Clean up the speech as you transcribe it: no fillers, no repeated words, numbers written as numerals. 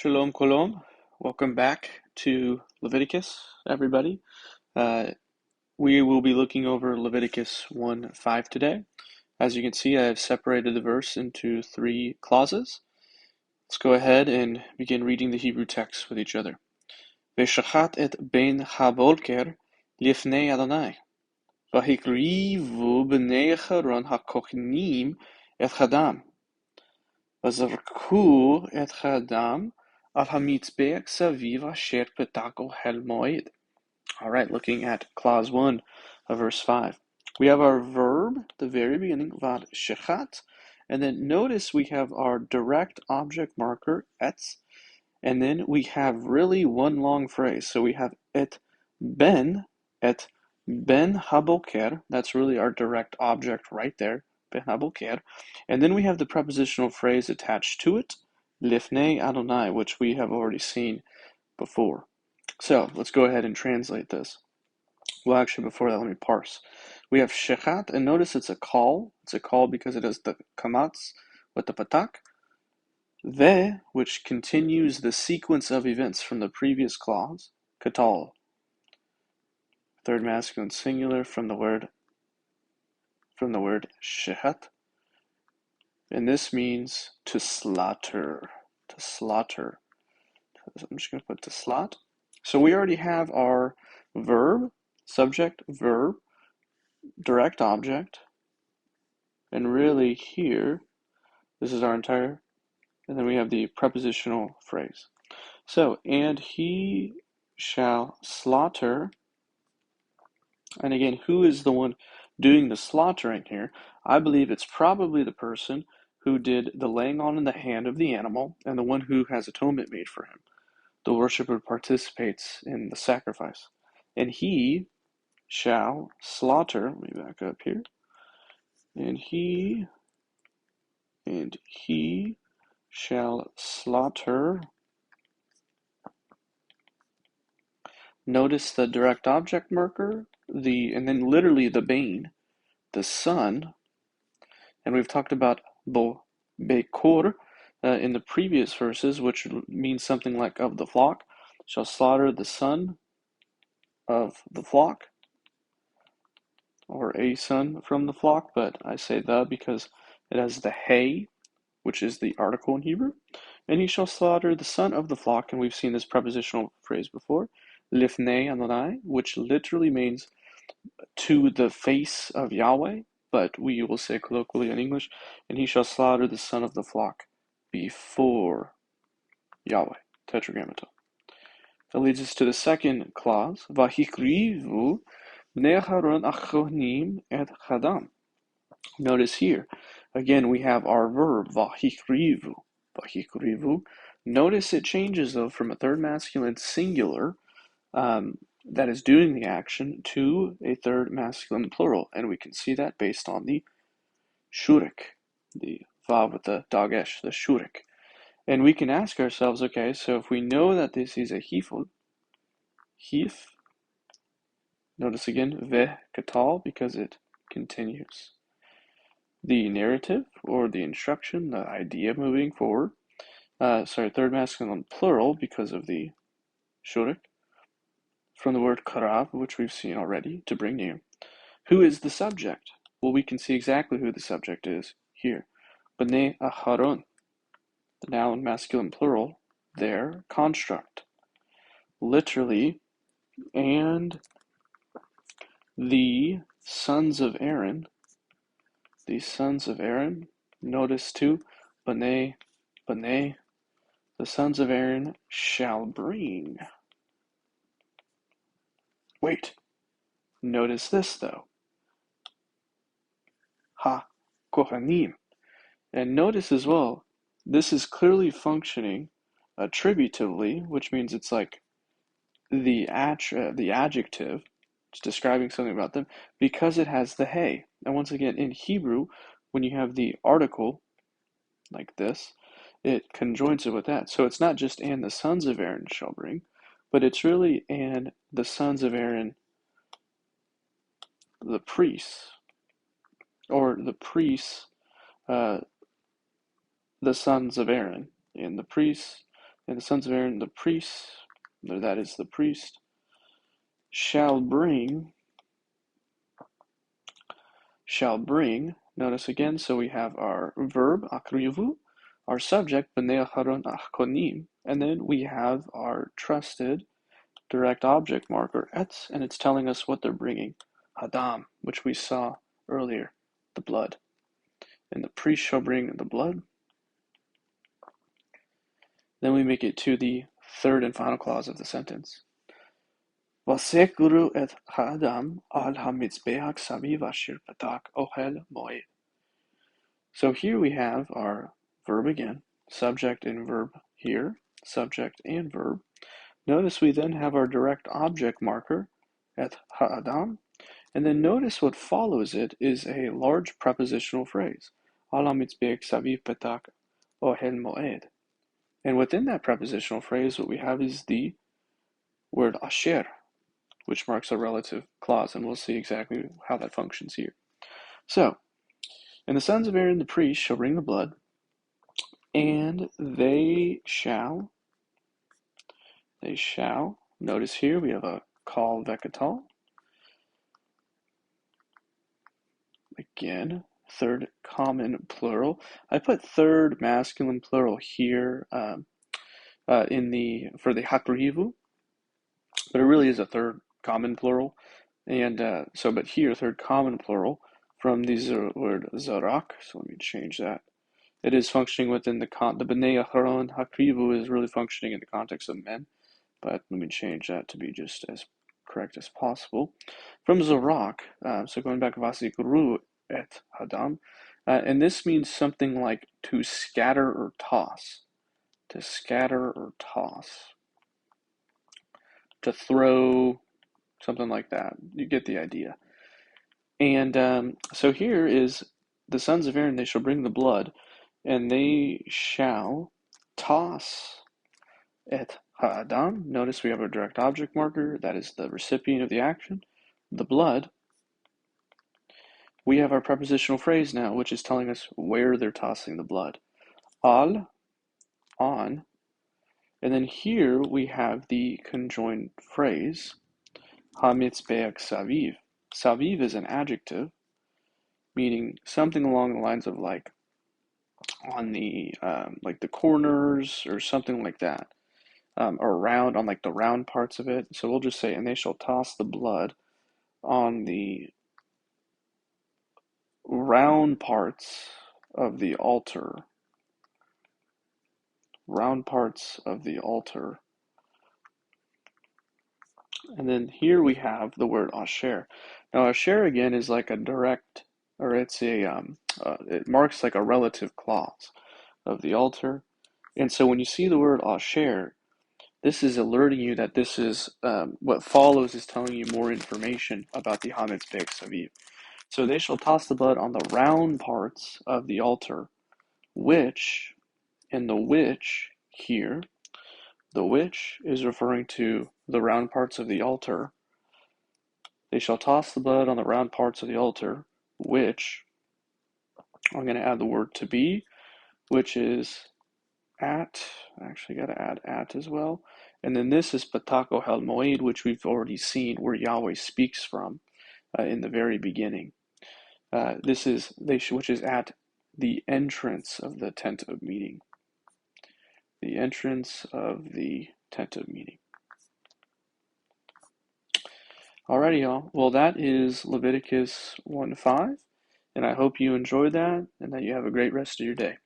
Shalom, Kolom. Welcome back to Leviticus, everybody. We will be looking over Leviticus 1:5 today. As you can see, I have separated the verse into three clauses. Let's go ahead and begin reading the Hebrew text with each other. V'shachat et ben habolker lifnei Adonai. V'hikrivu b'nei Acharon hakochnim et chadam. V'zarku et chadam al hamitzbeach saviv asher petakel hel moed. All right, looking at clause 1 of verse 5. We have our verb, the very beginning, vad shechat, and then notice we have our direct object marker, etz, and then we have really one long phrase. So we have et ben haboker, that's really our direct object right there, ben haboker, and then we have the prepositional phrase attached to it, lifnei Adonai, which we have already seen before. So let's go ahead and translate this. Well, actually, before that, let me parse. We have shechat, and notice it's a call. It's a call because it has the kamatz with the patak. Ve, which continues the sequence of events from the previous clause, katal. Third masculine singular from the word shechat. And this means to slaughter. To slaughter. I'm just going to put to slot. So we already have our verb, subject, verb, direct object, and really here, this is our entire, and then we have the prepositional phrase. So, and he shall slaughter, and again, who is the one doing the slaughtering here? I believe it's probably the person who did the laying on in the hand of the animal and the one who has atonement made for him. The worshiper participates in the sacrifice. And he shall slaughter, let me back up here, and he shall slaughter. Notice the direct object marker, and then literally the bane, the son, and we've talked about bekor in the previous verses, which means something like of the flock, shall slaughter the son of the flock, or a son from the flock, but I say the because it has the hey, which is the article in Hebrew, and he shall slaughter the son of the flock, and we've seen this prepositional phrase before, lifnei Adonai, which literally means to the face of Yahweh, but we will say colloquially in English, and he shall slaughter the son of the flock before Yahweh, tetragrammaton. That leads us to the second clause, vahikrivu bnei Acharon achonim et chadam. Notice here, again, we have our verb, vahikrivu. Notice it changes, though, from a third masculine singular that is doing the action to a third masculine plural. And we can see that based on the shurik, the vav with the dagesh, the shurik. And we can ask ourselves, okay, so if we know that this is a hifud, hif, notice again, ve katal, because it continues. The narrative or the instruction, the idea moving forward, third masculine plural because of the shurik, from the word karav, which we've seen already, to bring near. Who is the subject? Well, we can see exactly who the subject is here. Bnei Acharon, the noun masculine plural, their construct. Literally, and the sons of Aaron, notice too, Bnei, the sons of Aaron shall bring. Wait, notice this though. Ha, kohanim. And notice as well, this is clearly functioning attributively, which means it's like the adjective, it's describing something about them, because it has the hey. And once again, in Hebrew, when you have the article like this, it conjoins it with that. So it's not just and the sons of Aaron shall bring, but it's really and the sons of Aaron, the priests, or the priests, the sons of Aaron, and the priests, And the sons of Aaron, the priests, or that is the priest, shall bring, notice again, so we have our verb, akrivu, our subject, b'nei acharon achkonim, and then we have our trusted direct object marker, etz, and it's telling us what they're bringing, hadam, which we saw earlier, the blood. And the priest shall bring the blood. Then we make it to the third and final clause of the sentence. Vasekuru et ha'adam al hamitzbeach saviv asher patak ohel moed. So here we have our verb again, subject and verb here, subject and verb. Notice we then have our direct object marker, et ha'adam, and then notice what follows it is a large prepositional phrase, al hamitzbeach saviv patak ohel moed. And within that prepositional phrase, what we have is the word asher, which marks a relative clause, and we'll see exactly how that functions here. So, and the sons of Aaron the priest shall bring the blood, and they shall, notice here we have a kal vekatal, again, third common plural. I put third masculine plural here for the hakrivu, but it really is a third common plural. And but here, third common plural from the word zarak. So let me change that. It is functioning within the b'nei acharon hakrivu is really functioning in the context of men, but let me change that to be just as correct as possible. From zarak, so going back, vasikuru et hadam, and this means something like to scatter or toss, to throw, something like that. You get the idea. And so here is the sons of Aaron, they shall bring the blood, and they shall toss et ha'adam. Notice we have a direct object marker, that is the recipient of the action, the blood. We have our prepositional phrase now, which is telling us where they're tossing the blood. Al, on, and then here we have the conjoined phrase, hamitzbeach saviv. Saviv is an adjective, meaning something along the lines of like on the like the corners or something like that, or around on like the round parts of it. So we'll just say, and they shall toss the blood on the round parts of the altar. Round parts of the altar. And then here we have the word asher. Now asher again is like a direct, or it's it marks like a relative clause of the altar. And so when you see the word asher, this is alerting you that this is what follows is telling you more information about the hamitzbeach saviv. So they shall toss the blood on the round parts of the altar, which, and the which here, the which is referring to the round parts of the altar. They shall toss the blood on the round parts of the altar, which, I'm going to add the word to be, which is at, I actually got to add at as well. And then this is patak ohel moed, which we've already seen where Yahweh speaks from in the very beginning. This is, which is at the entrance of the tent of meeting. The entrance of the tent of meeting. Alrighty, y'all. Well, that is Leviticus 1:5, and I hope you enjoyed that and that you have a great rest of your day.